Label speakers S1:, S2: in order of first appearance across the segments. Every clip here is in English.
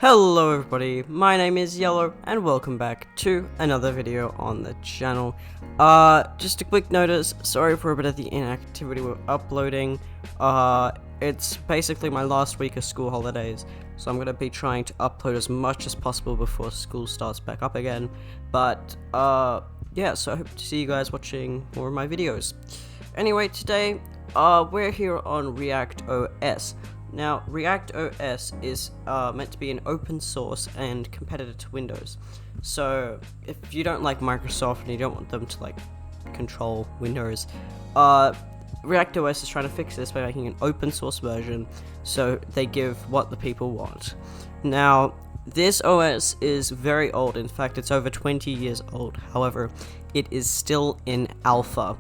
S1: Hello everybody, my name is Yellow and welcome back to another video on the channel. Just a quick notice, sorry for a bit of the inactivity with uploading. It's basically my last week of school holidays, so I'm going to be trying to upload as much as possible before school starts back up again. But yeah, so I hope to see you guys watching more of my videos. Anyway, today we're here on ReactOS. Now, ReactOS is meant to be an open source and competitor to Windows. So, if you don't like Microsoft and you don't want them to control Windows, ReactOS is trying to fix this by making an open source version so they give what the people want. Now, this OS is very old. In fact, it's over 20 years old. However, it is still in alpha.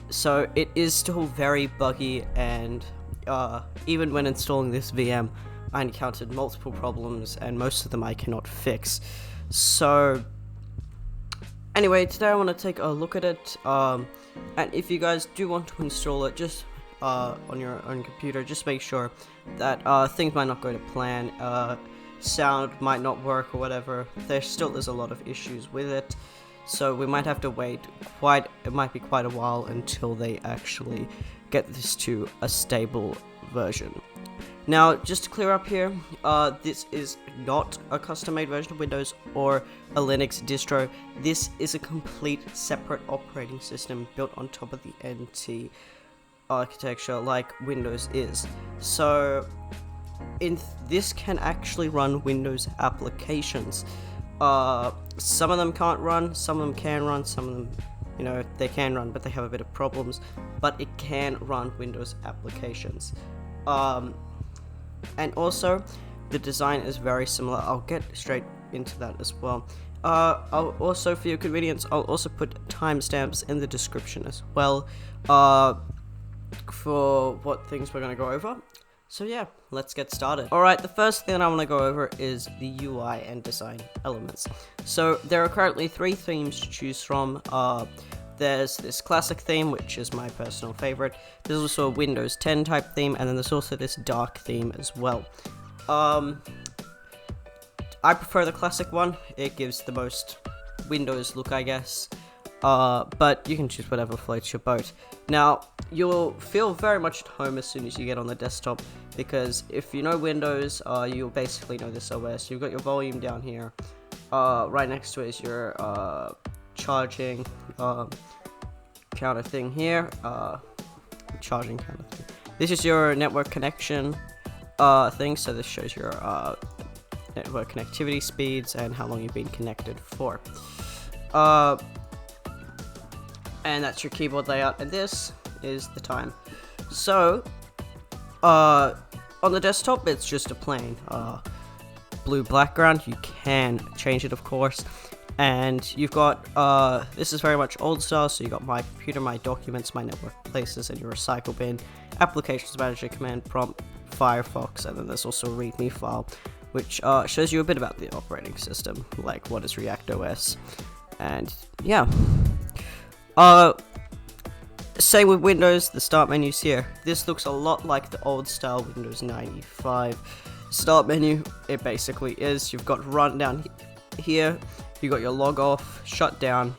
S1: So, it is still very buggy, and even when installing this VM, I encountered multiple problems, and most of them I cannot fix. So, anyway, today I want to take a look at it, and if you guys do want to install it, just on your own computer, just make sure that things might not go to plan, sound might not work or whatever. There still is a lot of issues with it, so we might have to wait it might be quite a while until they actually get this to a stable version. Now, just to clear up here, this is not a custom-made version of Windows or a Linux distro. This is a complete separate operating system built on top of the NT architecture like Windows is. So, this can actually run Windows applications. Some of them can't run, some of them can run, some of them, they can run, but they have a bit of problems, but it can run Windows applications. And also, the design is very similar. I'll get straight into that as well. I'll also, for your convenience, I'll also put timestamps in the description as well, for what things we're going to go over. So yeah, let's get started. Alright, the first thing I want to go over is the UI and design elements. So there are currently 3 themes to choose from. There's this classic theme, which is my personal favorite. There's also a Windows 10 type theme, and then there's also this dark theme as well. I prefer the classic one. It gives the most Windows look, I guess. But you can choose whatever floats your boat. Now, you'll feel very much at home as soon as you get on the desktop, because if you know Windows, you'll basically know this OS. You've got your volume down here. Right next to it is your charging counter thing here. Charging counter thing. This is your network connection thing, so this shows your network connectivity speeds and how long you've been connected for. And that's your keyboard layout, and this is the time. So, on the desktop, it's just a plain blue background. You can change it, of course. And you've got, this is very much old style, so you got my computer, my documents, my network places, and your recycle bin, applications manager, command prompt, Firefox, and then there's also a README file, which shows you a bit about the operating system, like what is ReactOS, and yeah. Same with Windows, the start menu's here. This looks a lot like the old style Windows 95 start menu. It basically is. You've got run down here, you've got your log off, shut down,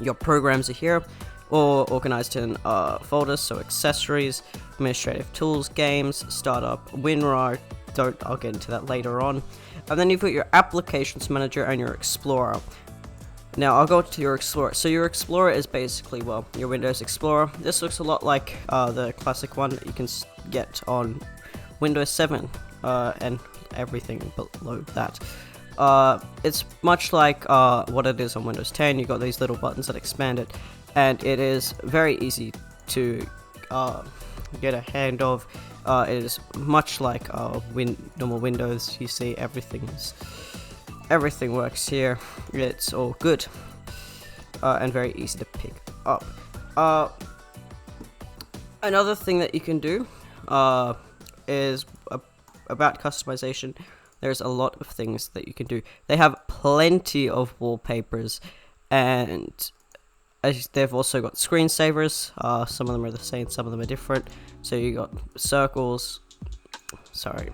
S1: your programs are here, or organized in folders, so accessories, administrative tools, games, startup, WinRAR, I'll get into that later on. And then you've got your applications manager and your explorer. Now, I'll go to your Explorer. So your Explorer is basically, well, your Windows Explorer. This looks a lot like the classic one that you can get on Windows 7 and everything below that. It's much like what it is on Windows 10. You've got these little buttons that expand it, and it is very easy to get a hand of. It is much like normal Windows. You see everything works here. It's all good and very easy to pick up. Another thing that you can do is about customization. There's a lot of things that you can do. They have plenty of wallpapers, and they've also got screensavers. Some of them are the same, some of them are different. So you got circles. Sorry.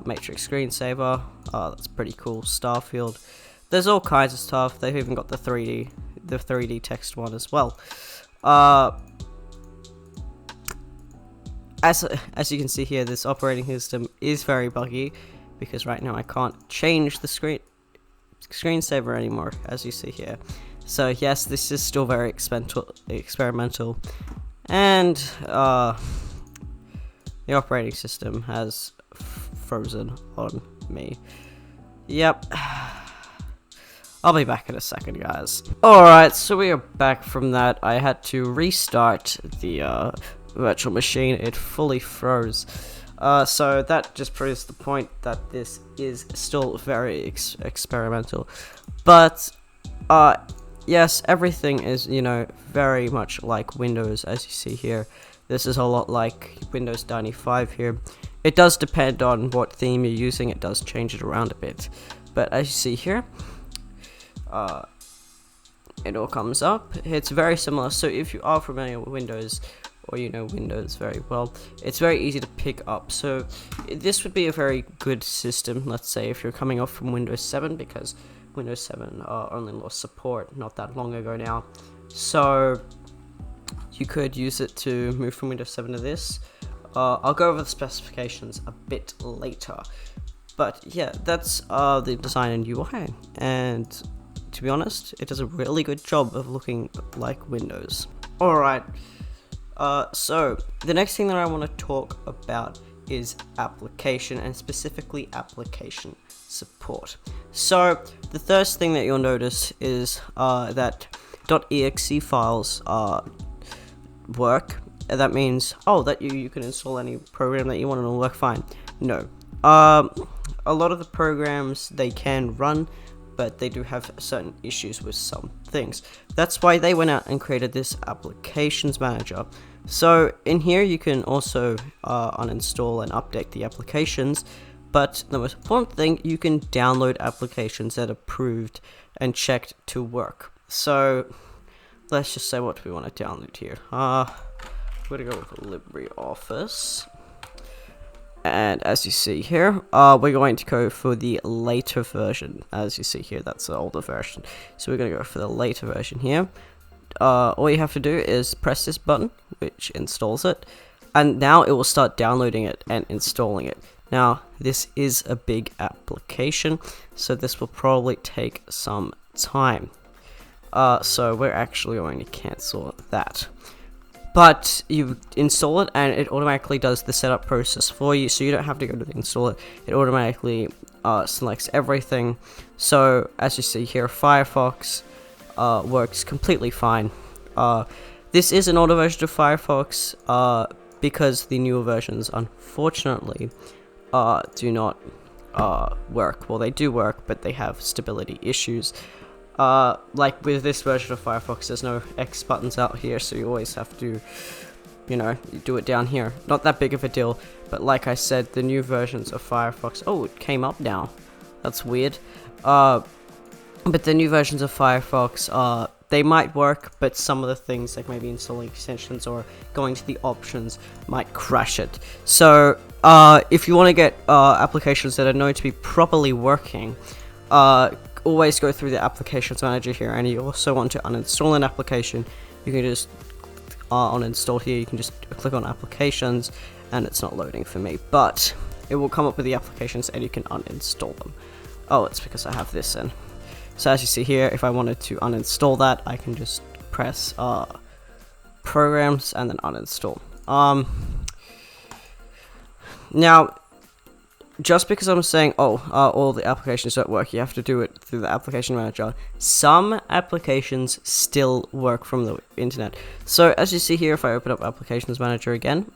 S1: Matrix screensaver. That's pretty cool. Starfield. There's all kinds of stuff. They've even got the 3D text one as well. As you can see here, this operating system is very buggy because right now I can't change the screensaver anymore, as you see here. So yes, this is still very experimental, and the operating system has frozen on me. Yep. I'll be back in a second, guys. Alright, so we are back from that. I had to restart the virtual machine. It fully froze. So that just proves the point that this is still very experimental. But yes, everything is, you know, very much like Windows, as you see here. This is a lot like Windows 95 here. It does depend on what theme you're using. It does change it around a bit. But as you see here, it all comes up. It's very similar. So if you are familiar with Windows, or you know Windows very well, it's very easy to pick up. So this would be a very good system, let's say, if you're coming off from Windows 7, because Windows 7 only lost support not that long ago now. So you could use it to move from Windows 7 to this. I'll go over the specifications a bit later. But yeah, that's the design and UI, and to be honest, it does a really good job of looking like Windows. Alright, so the next thing that I want to talk about is application, and specifically application support. So the first thing that you'll notice is that .exe files work. That means, that you can install any program that you want and it'll work fine. No. A lot of the programs, they can run, but they do have certain issues with some things. That's why they went out and created this applications manager. So in here you can also uninstall and update the applications, but the most important thing, you can download applications that are approved and checked to work. So let's just say, what do we want to download here? We're gonna go with LibreOffice. And as you see here, we're going to go for the later version. As you see here, that's the older version. So we're going to go for the later version here. All you have to do is press this button, which installs it. And now it will start downloading it and installing it. Now, this is a big application, so this will probably take some time. So we're actually going to cancel that. But you install it and it automatically does the setup process for you, so you don't have to go to install it. It automatically selects everything. So as you see here, Firefox works completely fine. This is an older version of Firefox because the newer versions, unfortunately, do not work. Well, they do work, but they have stability issues. Like with this version of Firefox, there's no X buttons out here, so you always have to, you know, do it down here. Not that big of a deal, but like I said, the new versions of Firefox, it came up now. That's weird. But the new versions of Firefox, they might work, but some of the things, like maybe installing extensions or going to the options, might crash it. So, if you want to get applications that are known to be properly working, always go through the applications manager here. And you also want to uninstall an application, you can just uninstall here. You can just click on applications, and it's not loading for me, but it will come up with the applications and you can uninstall them. It's because I have this in. So as you see here, if I wanted to uninstall that, I can just press programs and then uninstall. Now, just because I'm saying, all the applications don't work, you have to do it through the application manager. Some applications still work from the internet. So as you see here, if I open up applications manager again,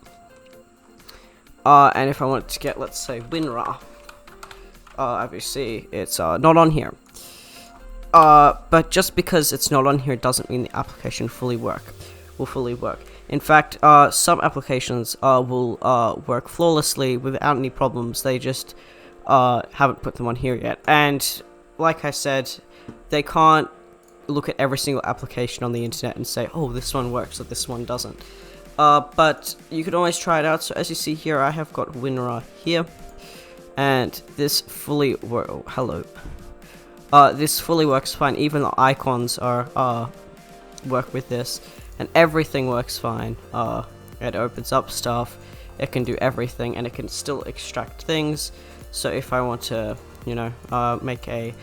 S1: and if I want to get, let's say, WinRAR, as you see, it's not on here. But just because it's not on here doesn't mean the application will fully work. In fact, some applications will work flawlessly without any problems. They just haven't put them on here yet. And like I said, they can't look at every single application on the internet and say, this one works or this one doesn't. But you can always try it out. So as you see here, I have got WinRAR here. and this fully this fully works fine. Even the icons are work with this, and everything works fine. It opens up stuff, it can do everything, and it can still extract things. So if I want to, you know, make a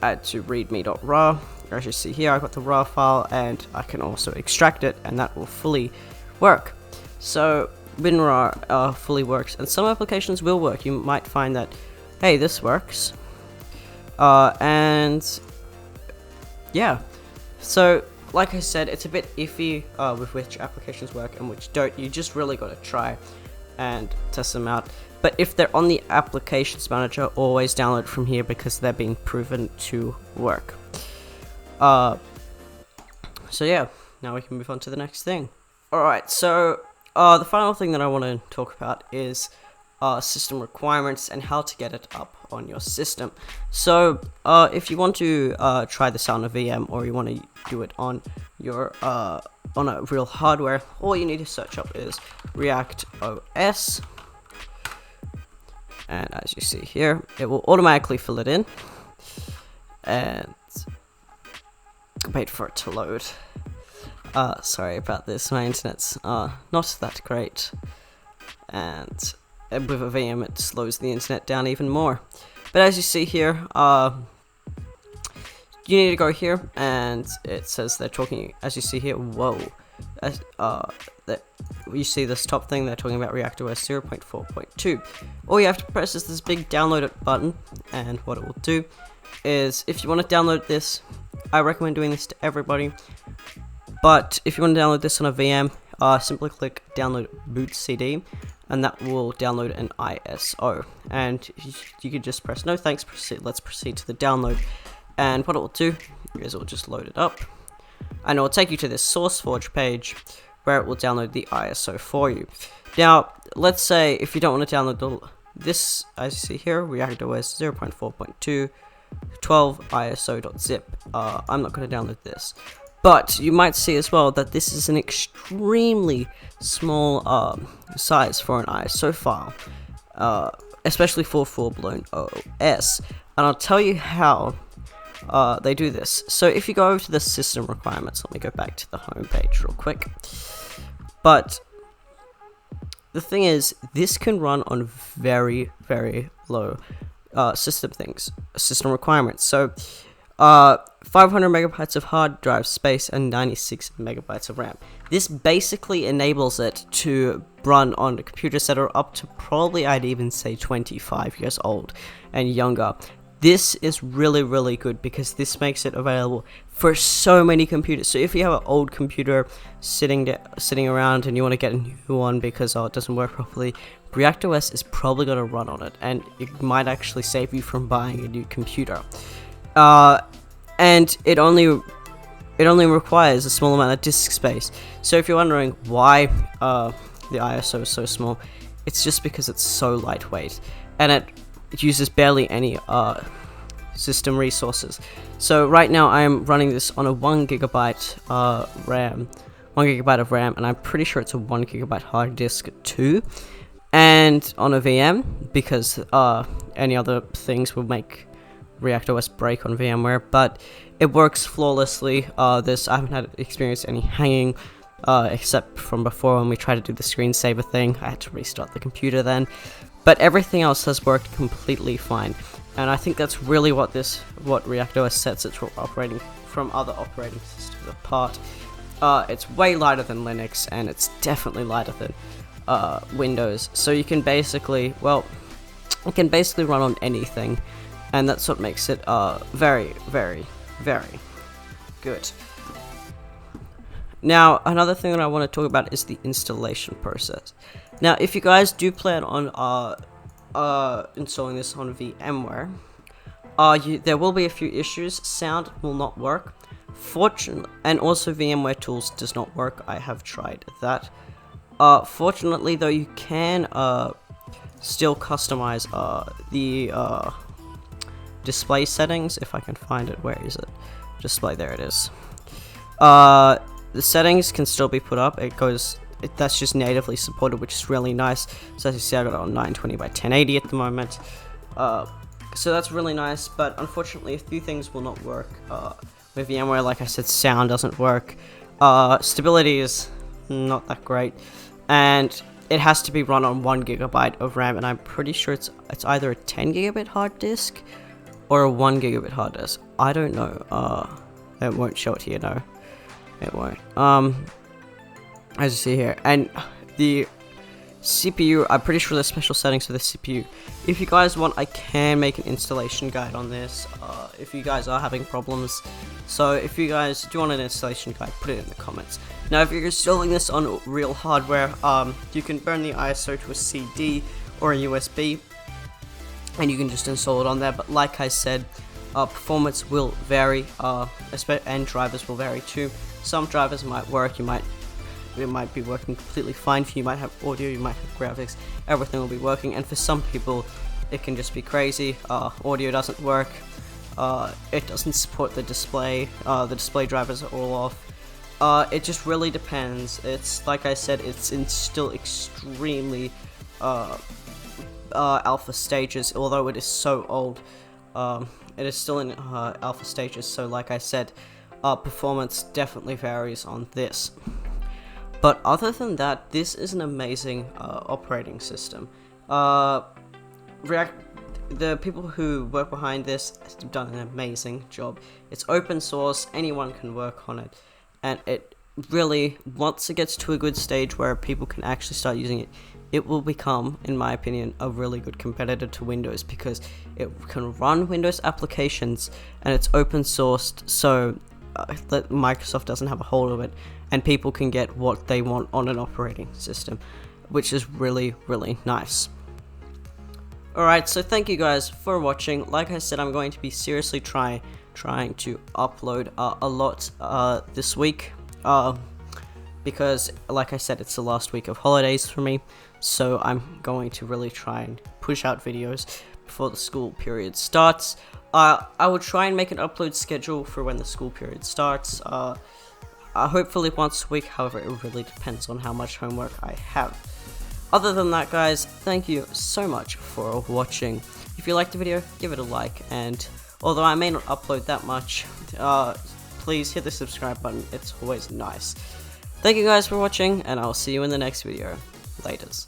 S1: add to readme.rar, as you see here, I got the RAR file, and I can also extract it, and that will fully work. So WinRAR fully works, and some applications will work. You might find that, hey, this works, and yeah. So like I said, it's a bit iffy with which applications work and which don't. You just really got to try and test them out. But if they're on the applications manager, always download from here because they're being proven to work. So yeah, now we can move on to the next thing. Alright, so the final thing that I want to talk about is system requirements and how to get it up on your system. So if you want to try this out on a VM, or you want to do it on your on a real hardware, all you need to search up is ReactOS, and as you see here, it will automatically fill it in, and wait for it to load. Sorry about this, my internet's not that great, and with a VM it slows the internet down even more. But as you see here, you need to go here, and it says they're talking, as you see here, whoa, as that you see this top thing, they're talking about ReactOS 0.4.2. All you have to press is this big download it button, and what it will do is, if you want to download this, I recommend doing this to everybody, but if you want to download this on a VM, simply click download boot CD, and that will download an ISO, and you can just press no thanks, let's proceed to the download, and what it will do is it will just load it up, and it will take you to this SourceForge page where it will download the ISO for you. Now let's say if you don't want to download this, as you see here, ReactOS 0.4.2 12 ISO.zip, I'm not going to download this. But you might see as well that this is an extremely small size for an ISO file, especially for full-blown OS. And I'll tell you how they do this. So if you go over to the system requirements, let me go back to the home page real quick. But the thing is, this can run on very, very low system requirements. So 500 megabytes of hard drive space and 96 megabytes of RAM. This basically enables it to run on computers that are up to probably, I'd even say, 25 years old and younger. This is really, really good because this makes it available for so many computers. So if you have an old computer sitting around and you want to get a new one because it doesn't work properly, ReactOS is probably going to run on it, and it might actually save you from buying a new computer. And it only requires a small amount of disk space. So if you're wondering why the ISO is so small, it's just because it's so lightweight, and it uses barely any system resources. So right now I am running this on a 1 gigabyte RAM, 1 gigabyte of RAM, and I'm pretty sure it's a 1 gigabyte hard disk too, and on a VM, because any other things will make ReactOS break on VMware, but it works flawlessly. I haven't had experienced any hanging, except from before when we tried to do the screensaver thing. I had to restart the computer then, but everything else has worked completely fine, and I think that's really what ReactOS sets it from other operating systems apart. It's way lighter than Linux, and it's definitely lighter than Windows, so you can basically, it can basically run on anything, and that's what makes it very, very, very good. Now, another thing that I want to talk about is the installation process. Now, if you guys do plan on installing this on VMware, there will be a few issues. Sound will not work, fortunately, and also VMware Tools does not work. I have tried that. Fortunately, though, you can still customize the display settings, if I can find it. Where is it? Display, there it is. The settings can still be put up. It goes that's just natively supported, which is really nice. So as you see, I got it on 920 by 1080 at the moment. So that's really nice, but unfortunately a few things will not work with VMware. Like I said, sound doesn't work, stability is not that great, and it has to be run on 1 GB of RAM, and I'm pretty sure it's either a 10 GB hard disk or a 1 GB hard disk. I don't know. It won't show it here, no. It won't. As you see here, and the CPU, I'm pretty sure there's special settings for the CPU. If you guys want, I can make an installation guide on this, if you guys are having problems. So if you guys do want an installation guide, put it in the comments. Now if you're installing this on real hardware, you can burn the ISO to a CD or a USB, and you can just install it on there. But like I said, performance will vary, and drivers will vary too. Some drivers might work, it might be working completely fine for you. You might have audio, you might have graphics, everything will be working. And for some people, it can just be crazy. Audio doesn't work, it doesn't support the display drivers are all off. It just really depends. It's like I said, it's still extremely alpha stages, although it is so old. It is still in alpha stages, so like I said, performance definitely varies on this. But other than that, this is an amazing operating system. The people who work behind this have done an amazing job. It's open source, anyone can work on it, and it really, once it gets to a good stage where people can actually start using it, it will become, in my opinion, a really good competitor to Windows, because it can run Windows applications and it's open sourced, so that Microsoft doesn't have a hold of it, and people can get what they want on an operating system, which is really, really nice. Alright, so thank you guys for watching. Like I said, I'm going to be seriously trying to upload a lot this week, because like I said, it's the last week of holidays for me, so I'm going to really try and push out videos before the school period starts. I will try and make an upload schedule for when the school period starts, hopefully once a week. However, it really depends on how much homework I have. Other than that, guys, thank you so much for watching. If you liked the video, give it a like, and although I may not upload that much, please hit the subscribe button, it's always nice. Thank you guys for watching, and I'll see you in the next video. Laters.